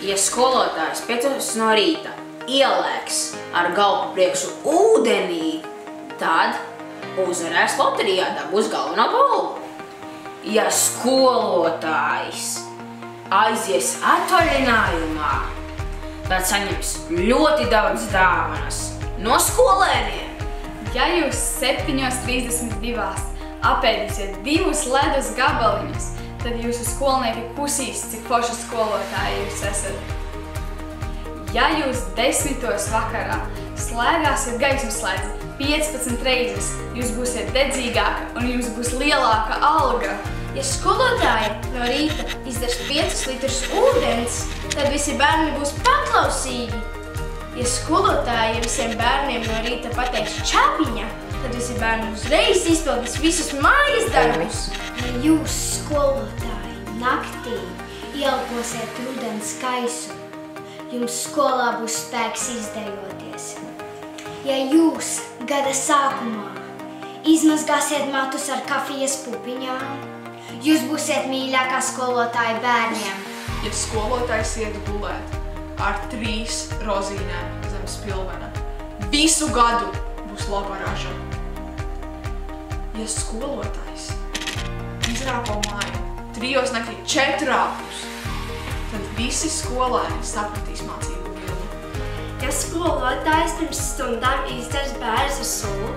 Ja skolotājs 5 no rīta ielēks ar galvu priekšu ūdenī, tad uzvarēs loterijā, dabūs galveno balvu. Ja skolotājs aizies atvaļinājumā, tad saņems ļoti daudz dāvanas no skolēniem. Ja jūs 7:32 apēdīsiet 2 ledus gabaliņus, tad jūsu skolnieki kusīs, cik forši skolotāji jūs esat. Ja jūs 10. vakarā slēgāsiet gaismas slēdzi 15 reizes, jūs būsiet dedzīgāka un jums būs lielāka alga. Ja skolotāji no rīta izdars 5 litrus ūdens, tad visi bērni būs paklausīgi. Ja skolotāji visiem bērniem no rīta pateiks čapiņa, tad visi bērni uzreiz izpildīs visus mājas darbus. Ja jūs, skolotāji, naktī ieelposiet rudens gaisu, jums skolā būs spēks izdejoties. Ja jūs gada sākumā izmazgāsiet matus ar kafijas pupiņām, jūs būsiet mīļākā skolotāja bērniem. Ja skolotājs iet gulēt ar 3 rozīnēm zem spilvena, visu gadu būs laba raža. Ja skolotājs izrāpo māju 3 naktī 4 tad visi skolēni sapratīs mācību vilni. Ja skolotājs pirms stundām izdars bērns ar sulu,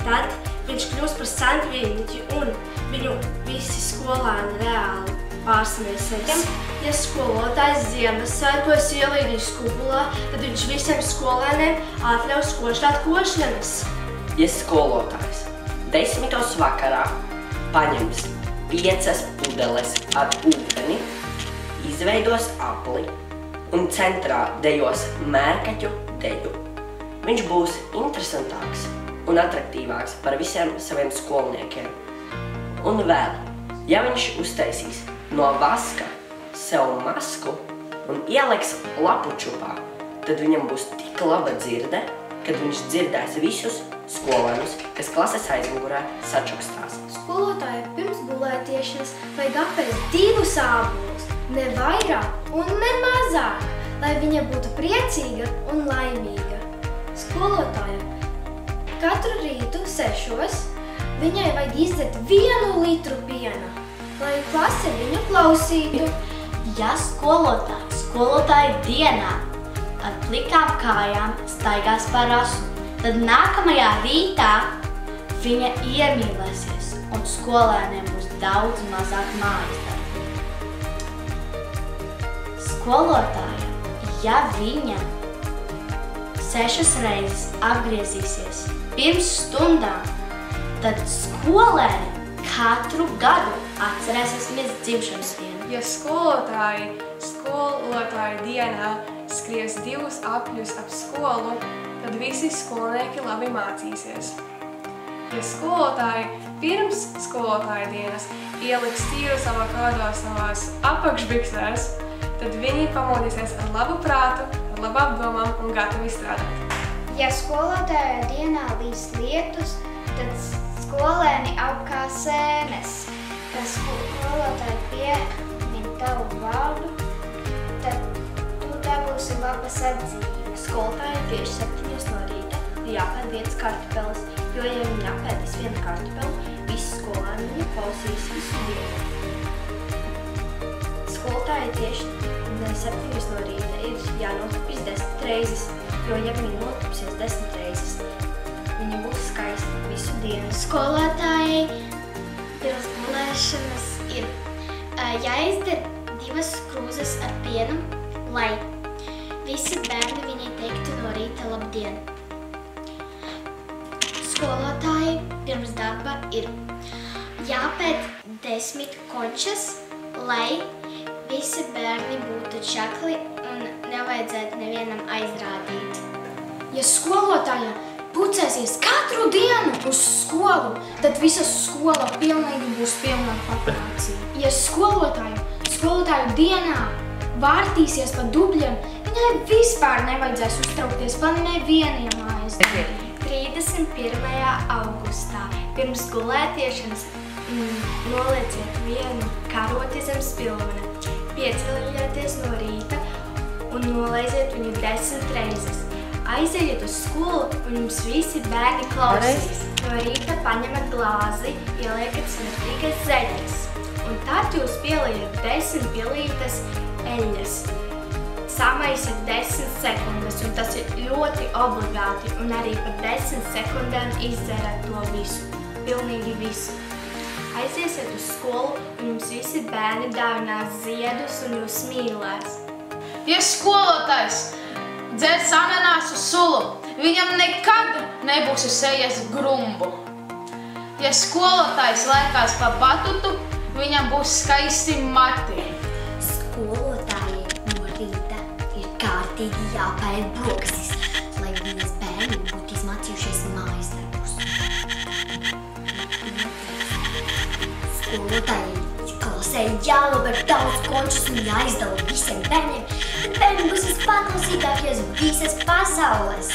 tad viņš kļūs par sandviņķi un viņu visi skolēni reāli pārsmiesies. Ja skolotājs Ziemassvētkos ielīdīs kupulā, tad viņš visiem skolēniem atļaus košļāt košļenes. Ja skolotājs 10. vakarā paņems 5 pudeles ar ūdeni, izveidos apli un centrā dejos mērkaķu deju, viņš būs interesantāks un atraktīvāks par visiem saviem skolniekiem. Un vēl, ja viņš uztaisīs no vaska sev masku un ieliks lapučupā, tad viņam būs tik laba dzirde, kad viņš dzirdēs visus skolēnus, kas klases aizmugurē sačukstās. Skolotāja pirms gulētiešanas vajag apēst 2 ābolus, ne vairāk un ne mazāk, lai viņa būtu priecīga un laimīga. Skolotāja katru rītu 6 viņai vajag izdzert 1 litru piena, lai klase viņu klausītu. Ja skolotājs skolotāja dienā ar plikām kājām staigās pa rasu, tad nākamajā rītā viņa iemīlēsies un skolēniem būs daudz mazāk mājas darbu. Skolotāja, ja viņa 6 reizes apgriezīsies pirms stundām, tad skolēni katru gadu atcerēsies dzimšanas dienu. Ja skolotāji dienā skries 2 apļus ap skolu, tad visi skolnieki labi mācīsies. Ja skolotāji pirms skolotāja dienas ieliks tīrus avokado savās apakšbiksēs, tad viņi pamodīsies ar labu prātu, ar labu apdomām un gatavi strādāt. Ja skolotāja dienā līs lietus, tad skolēni apkā sēnes. Ja skolotāji piemin tavu vārdu, tad tu dabūsi labas atzīmes. Skolotāji tieši 7 no rīta jāpēd 1 kartupeles, jo ja viņi apēdīs 1 kartupeli, visi skolēni viņu klausīs visu dienu. Skolotāji tieši 7 no rīta ir jānotupis 10 reizes, jo ja viņi notupsies 10 reizes, viņi būs skaisti visu dienu. Skolotāji pirms gulēšanas ir jāizdara 2 krūzes ar pienu, lai visi bērni viņai teiktu no rīta labdien. Skolotāji pirms darba ir jāpēd 10 končas, lai visi bērni būtu čakli un nevajadzētu nevienam aizrādīt. Ja skolotāja pucēsies katru dienu uz skolu, tad visa skola pilnīgi būs pilna paprācība. Ja skolotāju dienā vārtīsies pa dubļiem, viņai vispār nevajadzēs uztraukties par nevieniem mājas darbiem. 31. augustā pirms gulētiešanas nolieciet 1 karoti zem spilvena, pieceļieties no rīta un nolaiziet viņu 10 reizes. Aizejiet uz skolu un jums visi bērni klausīs. No rīta paņemat glāzi, ieliekat smirtīgas zeļas. Un tad jūs pieliejat 10 pilītes eļļas. Samaisiet 10 sekundes, un tas ir ļoti obligāti. Un arī par 10 sekundēm izdzerat to visu. Pilnīgi visu. Aiziesiet uz skolu, un jums visi bērni dāvinās ziedus un jūs mīlēs. Ja skolotājs dzer ananāsu sulu, viņam nekad nebūs uz sejas grumbu. Ja skolotājs lēkās pa batutu, viņam būs skaisti mati. Skolotājiem no rīta ir kārtīgi jāpēd brokastis, lai viņas bērni būtu izmācījušies mājas darbus. Skolotājiem klasē jānober daudz končus un jāizdala visiem bērniem, tad bērni būs vispaklausīgākies visas pasaules.